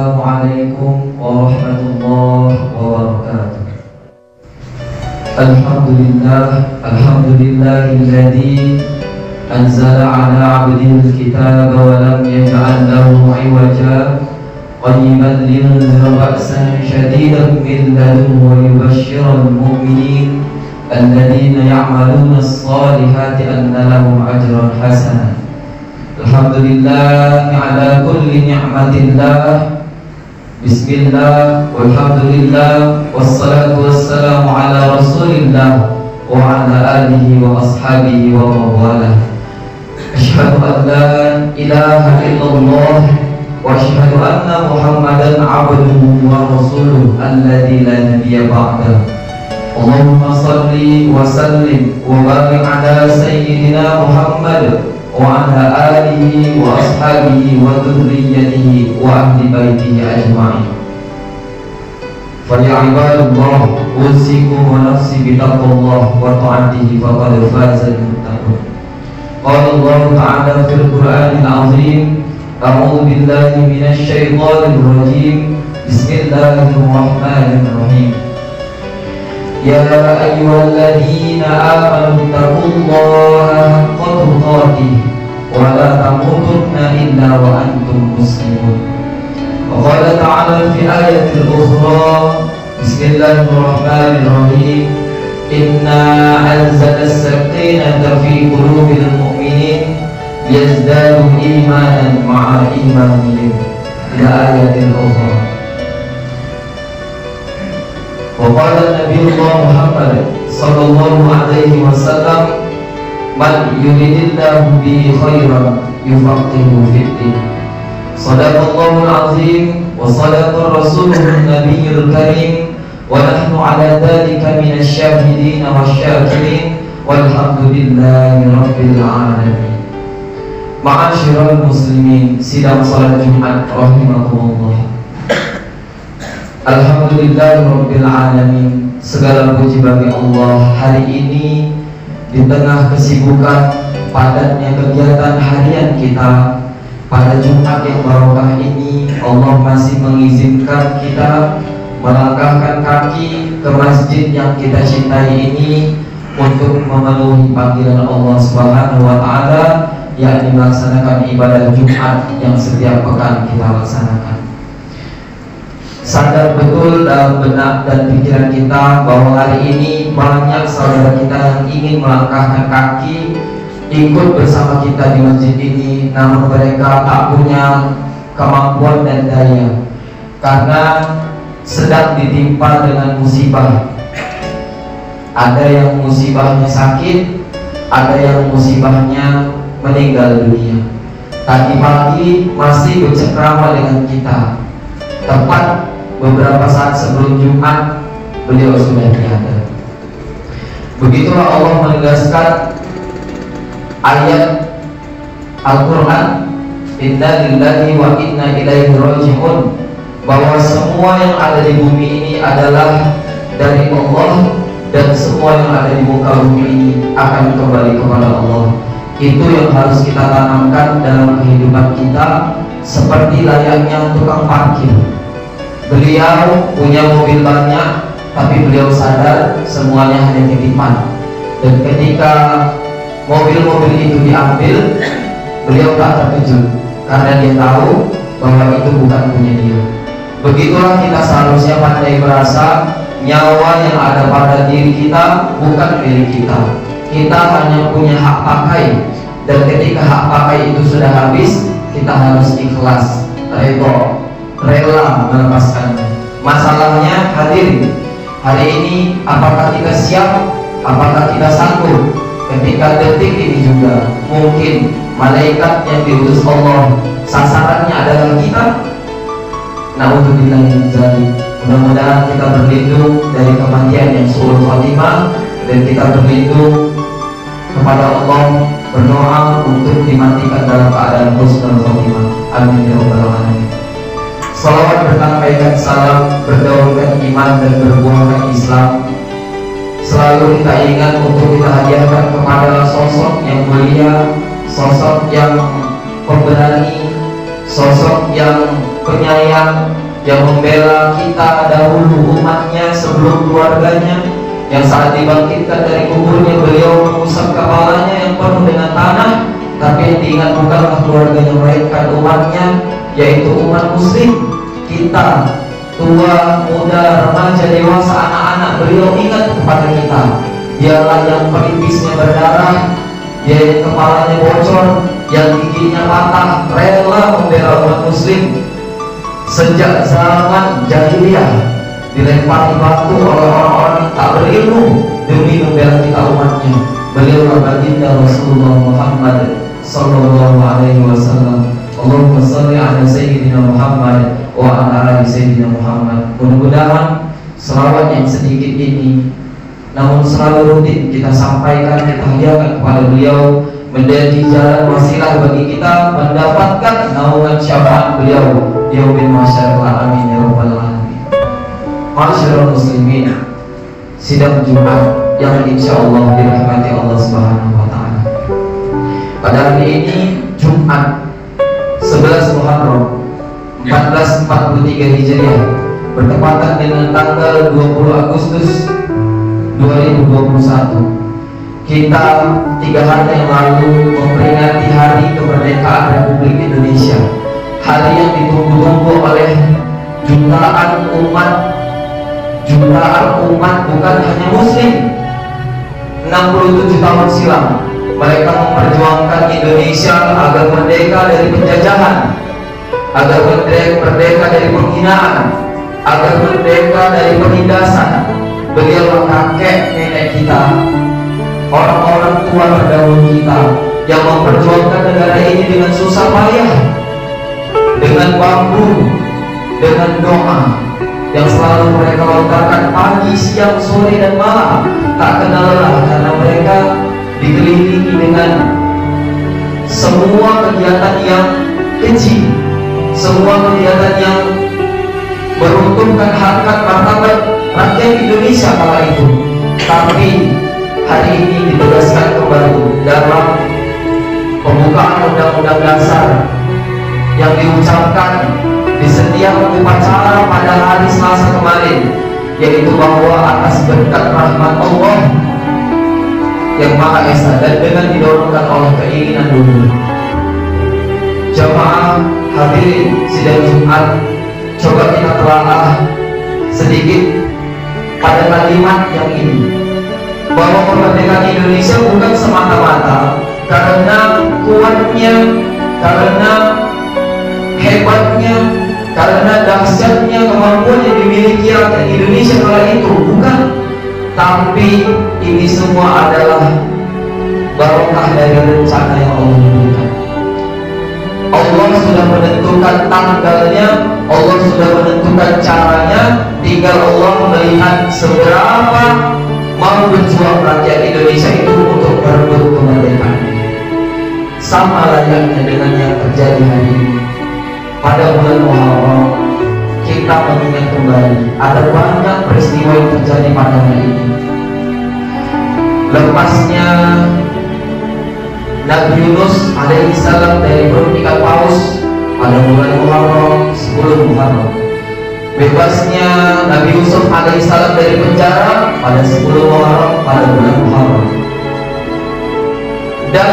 Assalamualaikum warahmatullahi wabarakatuh. Alhamdulillahilladzi anzala ala 'abdihil kitaba wa lam yaj'al lahu 'iwaja qayyiman liyunzira ba'san shadidan min ladunhu wa yubashshiral mu'minin alladzina ya'maluna as-salihati anna lahum ajran hasanan. Alhamdulillah ala kulli ni'matillah. Bismillah walhamdulillah wassalatu wassalamu ala rasulillah wa ala alihi wa ashabihi wa mawalah. Asyhadu an la ilaha illallah wa asyhadu anna muhammadan abduhu wa rasuluh alladzi la nabiyya ba'dah. Allahumma salli wa sallim wa barik ala sayyidina Muhammad wa ala alihi wa ashabihi wa dhurriyyatihi wa ahli baitihi ajma'in. Fa ya ibadallah, usikum wa nafsi bi taqwallah wa ta'atihi faqad faza al-muttaqun. Qala Allah ta'ala fil Qur'anil 'azim, a'udzu billahi minasy syaithanir rajim. Bismillahirrahmanirrahim. Ya ayyuhalladzina amanu taqullaha haqqa tuqatih wa la tamutunna illa wa antum muslimun. Wa qala ta'ala fi ayatil ukhra, bismillahirrahmanirrahim, inna anzalna as-sakinata fi qulubil mu'minin liyazdadu imanan ma'a imanihim, ila ayatil ukhra. وقال النبي محمد صلى الله عليه وسلم من يريد الله به خيرا يفقهه في الدين. صدق الله العظيم وصدق رسوله النبي الكريم ونحن على ذلك من الشاهدين والشاكرين والحمد لله رب العالمين. Ma'asyiral muslimin, sidang salat Jumat rahimakumullah. Alhamdulillahirabbil alamin. Segala puji bagi Allah. Hari ini di tengah kesibukan padatnya kegiatan harian kita, pada Jumat yang barokah ini Allah masih mengizinkan kita melangkahkan kaki ke masjid yang kita cintai ini untuk memenuhi panggilan Allah Subhanahu wa taala, yakni melaksanakan ibadah Jumat yang setiap pekan kita laksanakan. Sadar betul dalam benak dan pikiran kita bahwa hari ini banyak saudara kita yang ingin melangkahkan kaki ikut bersama kita di masjid ini, namun mereka tak punya kemampuan dan daya karena sedang ditimpa dengan musibah. Ada yang musibahnya sakit, ada yang musibahnya meninggal dunia. Tadi pagi masih bercengkrama dengan kita. Tepat beberapa saat sebelum Jumat beliau sudah tiada. Begitulah Allah menegaskan ayat Al-Quran, inna lillahi wa inna ilaihi raji'un, bahwa semua yang ada di bumi ini adalah dari Allah dan semua yang ada di muka bumi ini akan kembali kepada Allah. Itu yang harus kita tanamkan dalam kehidupan kita, seperti layaknya tukang parkir. Beliau punya mobil banyak, tapi beliau sadar semuanya hanya titipan. Dan ketika mobil-mobil itu diambil, beliau tak terkejut karena dia tahu bahwa itu bukan punya dia. Begitulah kita seharusnya pandai merasa nyawa yang ada pada diri kita bukan milik kita. Kita hanya punya hak pakai, dan ketika hak pakai itu sudah habis, kita harus ikhlas, rela melepaskannya. Masalahnya hadirin, hari ini apakah kita siap, apakah kita sanggup ketika detik ini juga mungkin malaikat yang diutus Allah sasarannya adalah kita? Na'udzubillah min dzalik. Mudah-mudahan kita berlindung dari kematian yang su'ul khatimah, dan kita berlindung kepada Allah, berdoa untuk dimatikan dalam keadaan husnul khatimah. Amin ya rabbal alamin. Salawat bertampaikan salam, berdaulkan iman dan berbuahkan Islam selalu kita ingat untuk kita hadiahkan kepada sosok yang mulia, sosok yang pemberani, sosok yang penyayang, yang membela kita dahulu umatnya sebelum keluarganya, yang saat dibangkitkan dari kuburnya beliau mengusap kepalanya yang penuh dengan tanah, tapi yang diingat bukanlah keluarganya melainkan umatnya, yaitu umat muslim. Kita tua, muda, remaja, dewasa, anak-anak, beliau ingat kepada kita. Dialah yang pelipisnya berdarah, dia yang kepalanya bocor, yang giginya patah, rela membela umat muslim. Sejak zaman jahiliyah dilempari batu oleh orang-orang yang tak berilmu demi membela kita umatnya. Beliau baginda Rasulullah Muhammad sallallahu alaihi wasallam. Allahumma shalli ala sayyidina Muhammad wa ala ali sayyidina Muhammad. Mudah-mudahan selawat yang sedikit ini namun selalu rutin kita sampaikan, kita hadiahkan kepada beliau, menjadi jalan wasilah bagi kita mendapatkan naungan syafaat beliau di yaumil mahsyar. Amin ya rabbal alamin. Masyarul muslimin, sidang Jumat yang insyaallah dirahmati Allah Subhanahu wa taala. Pada hari ini Jumat 11 Muharram 1443 Hijriah bertepatan dengan tanggal 20 Agustus 2021. Kita 3 hari yang lalu memperingati hari kemerdekaan Republik Indonesia, hari yang ditunggu-tunggu oleh jutaan umat bukan hanya muslim. 67 tahun silam mereka memperjuangkan Indonesia agar merdeka dari penjajahan, agar merdeka dari penghinaan, agar merdeka dari penindasan. Beliau kakek nenek kita, orang-orang tua terdahulu kita yang memperjuangkan negara ini dengan susah payah, dengan bambu, dengan doa yang selalu mereka lontarkan pagi, siang, sore, dan malam, tak kenal lelah, karena mereka dikelilingi dengan semua kegiatan yang keji, semua kegiatan yang meruntuhkan harkat martabat rakyat Indonesia kala itu. Tapi hari ini ditegaskan kembali dalam pembukaan Undang-Undang Dasar yang diucapkan di setiap upacara pada hari Selasa kemarin, yaitu bahwa atas berkat rahmat Allah yang Maha Esa dan dengan didorongkan oleh keinginan dulu, jamaah hadirin sidang Jumat, coba kita telaah sedikit pada kalimat yang ini, bahwa kemerdekaan Indonesia bukan semata-mata karena kuatnya, karena hebatnya, karena dahsyatnya kemampuan yang dimiliki rakyat Indonesia kala itu, bukan. Tapi ini semua adalah barokah dari rencana yang Allah berikan. Allah sudah menentukan tanggalnya, Allah sudah menentukan caranya, tinggal Allah melihat seberapa mau berjuang rakyat Indonesia itu untuk merebut kemerdekaan. Sama layaknya dengan yang terjadi hari ini. Pada bulan Muharram kita mengingat kembali ada banyak peristiwa yang terjadi pada hari ini. Lepasnya Nabi Yunus alaihissalam dari perut ikan paus pada bulan Muharram 10 Muharram. Bebasnya Nabi Yusuf alaihissalam dari penjara pada 10 Muharram pada bulan Muharram. Dan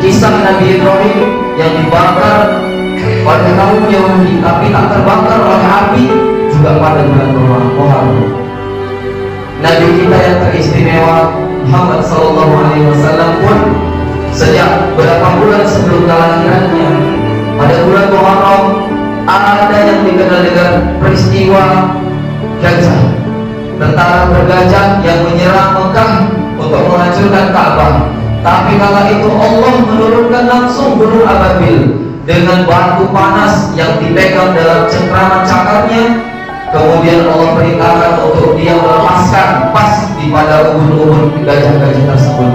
kisah Nabi Ibrahim yang dibakar oleh kaum Yahudi tapi tak terbakar oleh api juga pada bulan Muharram. Nabi kita yang teristimewa Muhammad sallallahu alaihi wasallam pun sejak beberapa bulan sebelum kelahirannya pada bulan Muharram ada yang dikenal dengan peristiwa gajah, tentara bergajah yang menyerang Mekah untuk menghancurkan Ka'bah. Tapi kala itu Allah menurunkan langsung gunung ababil dengan batu panas yang dipegang dalam cengkraman cakarnya. Kemudian Allah perintahkan untuk dia melepaskan pas di pada ubun-ubun gajah-gajah tersebut.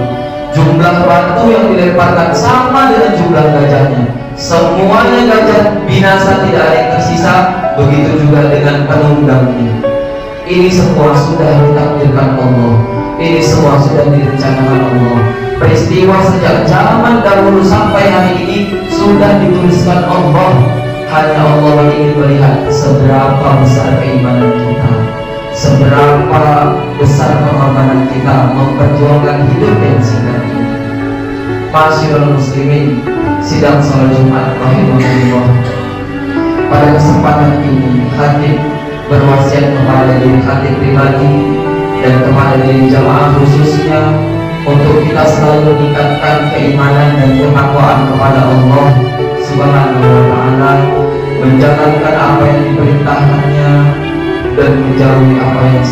Jumlah batu yang dilemparkan sama dengan jumlah gajahnya. Semuanya gajah binasa, tidak ada yang tersisa. Begitu juga dengan penunggangnya. Ini semua sudah ditakdirkan Allah. Ini semua sudah direncanakan Allah. Peristiwa sejak zaman dahulu sampai hari ini sudah dituliskan Allah. hanya Allah ingin melihat seberapa besar keimanan kita, seberapa besar pengorbanan kita memperjuangkan hidup yang singkat ini. Masyaallah muslimin, sidang salat Jumat rahimahullah. Pada kesempatan ini, khatib berwasiat kepada diri khatib pribadi dan kepada diri jamaah khususnya untuk kita selalu meningkatkan keimanan dan ketakwaan kepada Allah Subhanahu wa Ta'ala, menjalankan apa yang diperintahkannya dan menjauhi apa yang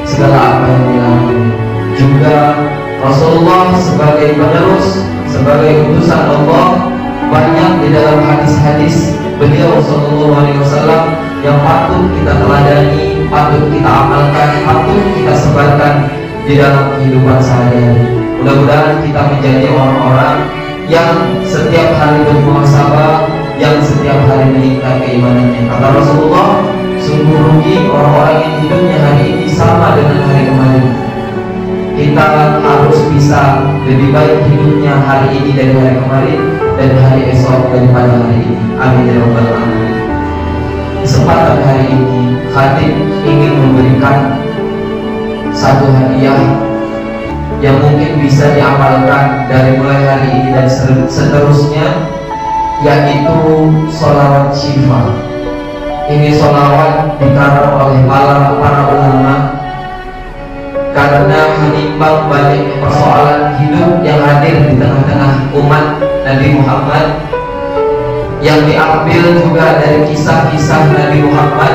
segala apa yang dilarang. Juga Rasulullah sebagai penerus, sebagai utusan Allah, banyak di dalam hadis-hadis beliau Sallallahu Alaihi Wasallam yang patut kita teladani, patut kita amalkan, patut kita sebarkan di dalam kehidupan sehari-hari. Mudah-mudahan kita menjadi orang-orang yang setiap hari bermuhasabah, yang setiap hari meningkat keimanannya. Kata Rasulullah, sungguh rugi orang-orang yang hidupnya hari ini sama dengan hari kemarin. Kita harus bisa lebih baik hidupnya hari ini dari hari kemarin, dan hari esok daripada hari ini. Amin ya rabbal alamin. Kesempatan hari ini, khatib ingin memberikan satu hadiah yang mungkin bisa diamalkan dari mulai hari ini dan seterusnya, yaitu sholawat syifa. Ini sholawat dikarang oleh para ulama karena menimbang banyak persoalan hidup yang hadir di tengah-tengah umat Nabi Muhammad, yang diambil juga dari kisah-kisah Nabi Muhammad.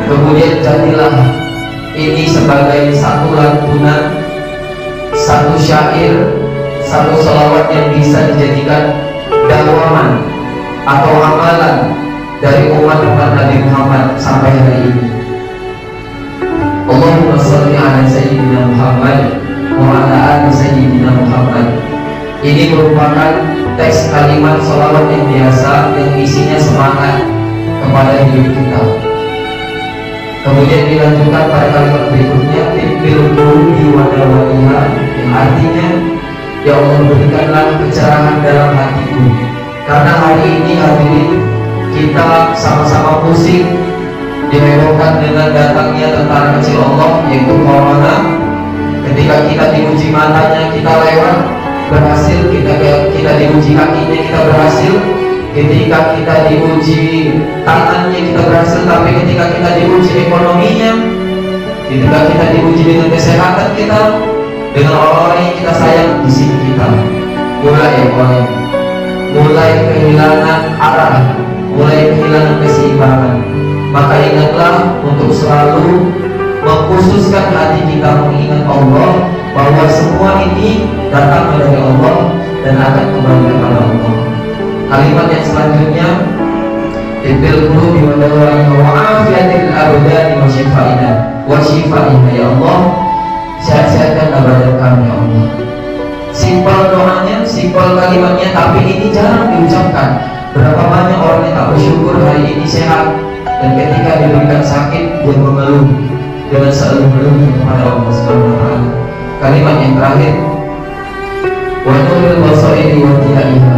Kemudian jadilah ini sebagai satu lantunan, satu syair, satu sholawat yang bisa dijadikan dakwaman atau amalan dari umat Nabi Muhammad sampai hari ini. Allahumma sholli ala sayyidina Muhammad wa ala ali sayyidina Muhammad. Ini merupakan teks kalimat sholawat yang biasa yang isinya semangat kepada hidup kita. Kemudian dilanjutkan pada kalimat berikutnya, tibbil qulubi wa dawaiha, yang artinya, ya Allah berikanlah kecerahan dalam hatiku, karena hari ini hadirin kita sama-sama pusing, dihebohkan dengan datangnya tentara kecil Allah yaitu corona. Ketika kita diuji matanya kita lewat, berhasil, kita diuji kakinya kita berhasil, ketika kita diuji tangannya kita berhasil, tapi ketika kita diuji ekonominya, ketika kita diuji dengan kesehatan kita, dengan orang-orang yang kita sayang, di sini kita mulai kehilangan arah, mulai kehilangan keseimbangan. Maka ingatlah untuk selalu mengkhususkan hati kita mengingat Allah, bahwa semua ini datang dari Allah dan akan kembali kepada Allah. Kalimat yang selanjutnya, tibbil qulubi wa dawaiha wa afiyatil abdani wa shifaiha, ya Allah sehat-sehatkan badan kami ya Allah. Simpel doanya, simpel kalimatnya, tapi ini jarang diucapkan. Berapa banyak orang yang tak bersyukur hari ini sehat, dan ketika diberikan sakit dia mengeluh dengan seluruh-luruhnya kepada Allah Subhanahu wa Ta'ala. Kalimat yang terakhir, wa nuril basairi wa tiyaiha,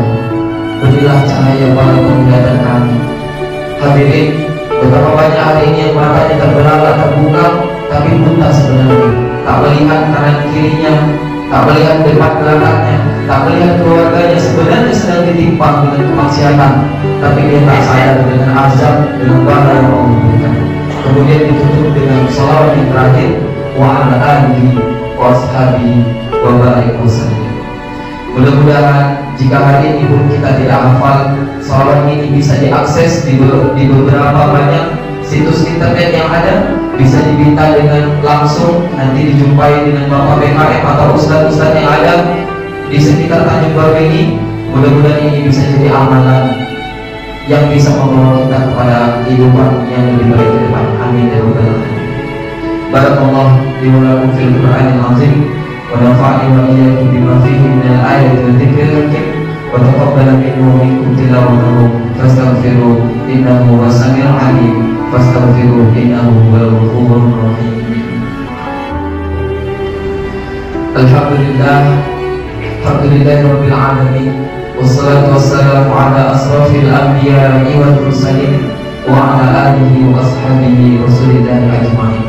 berilah cahaya pada penglihatan kami. Hadirin, beberapa banyak hari ini yang matanya terbelalak, terbuka, tapi buta sebenarnya, tak melihat kanan kirinya, tak melihat depan belakangnya, tak melihat keluarganya, sebenarnya sedang ditimpa dengan kemaksiatan, tapi dia tak sadar dengan azab, dengan bala yang Allah berikan. Kemudian ditutup dengan sholawat yang terakhir, wa ala alihi wa ashabihi wa barik wasallam. Mudah-mudahan jika hari ini pun kita tidak hafal, sholawat ini bisa diakses di beberapa banyak situs internet yang ada, bisa diminta dengan langsung, nanti dijumpai dengan Bapak BKM atau ustadz-ustadz yang ada di sekitar Tanjung Baru ini. Mudah-mudahan ini bisa jadi amalan yang bisa membawa kita kepada kehidupan yang lebih baik ke depan. Amin ya rabbal alamin. Barakallahu li wa lakum fil Qur'anil azim, wa nafa'ani wa iyyakum bima fihi min al-ayati wa dzikril hakim, wa taqabbal minni wa minkum tilawatahu fastaghfiru innahu was-sami'ul 'alim, fastaghfiru innahu huwal ghafurur rahim. Alhamdulillah, alhamdulillahirabbil alamin. wassalatu wassalamu ala asrafil anbiya'i wal mursalin wa ala alihi wa ashabihi rasulillahi ajma'in.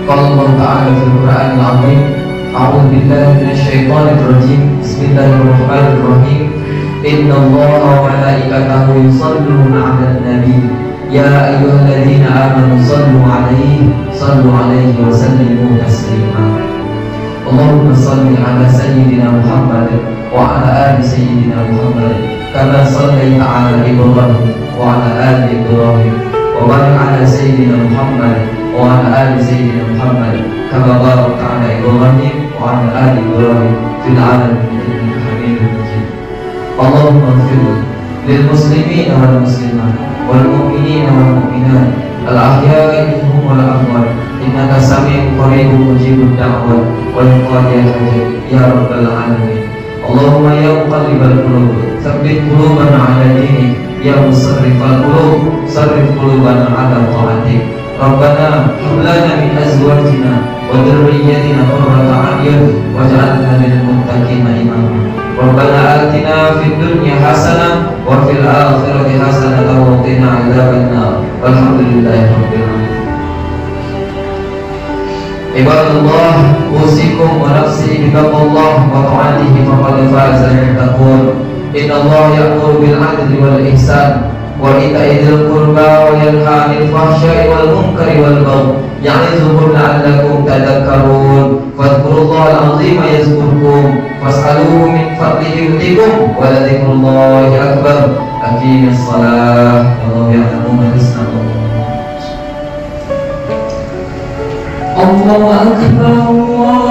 Qala Allah ta'ala fil Qur'anil 'azim, a'udzu billahi minasy syaithanir rajim. Bismillahirrahmanirrahim. Innallaha wa malaikatahu yusholluna 'alan nabi. Ya ayyuhalladzina amanu shallu 'alaihi wa sallimu taslima. Allahumma shalli 'ala sayyidina Muhammad wa 'ala ali sayyidina Muhammad kama shallaita 'ala Ibrahim wa 'ala ali Ibrahim wa barik 'ala sayyidina Muhammad wa 'ala ali sayyidina Muhammad kama barakta 'ala Ibrahim wa 'ala ali Ibrahim fil 'alamin innaka Hamidum Majid. Allahumma ighfir lil muslimina wal muslimat wal mu'minina wal mu'minat al ahya'i minhum wal amwat innaka sami'un qaribun mujibud da'wat wal qadiyat ya rabbal alamin. Allahumma ya muqallibal qulub tsabbit qulubana 'ala dinik, ya musarrifal qulub sarrif qulubana 'ala ta'atik. Rabbana hab lana min azwajina wa dhurriyyatina qurrata a'yun waj'alna minal muttaqina imama. Rabbana atina fid dunya hasanah wa fil akhirati hasanah wa qina 'adzabannar. Walhamdulillahi rabbil alamin. Ibadallah, usikum wa nafsi bittaqwallah wa ta'atihi faqad faza al-muttaqun. Innallaha ya'muru bil 'adli wal ihsan wa ita'i dzil qurba wa yanha 'anil fahsya'i wal munkari wal baghi ya'izukum la'allakum tadhakkarun. Fadhkurullahal 'azima yazkurkum fas'aluhu min fadlihi yu'tikum wa la dzikrullahi akbar. Aqimis shalah wallahu ya'lamu ma tasna'un. Allahu akbar.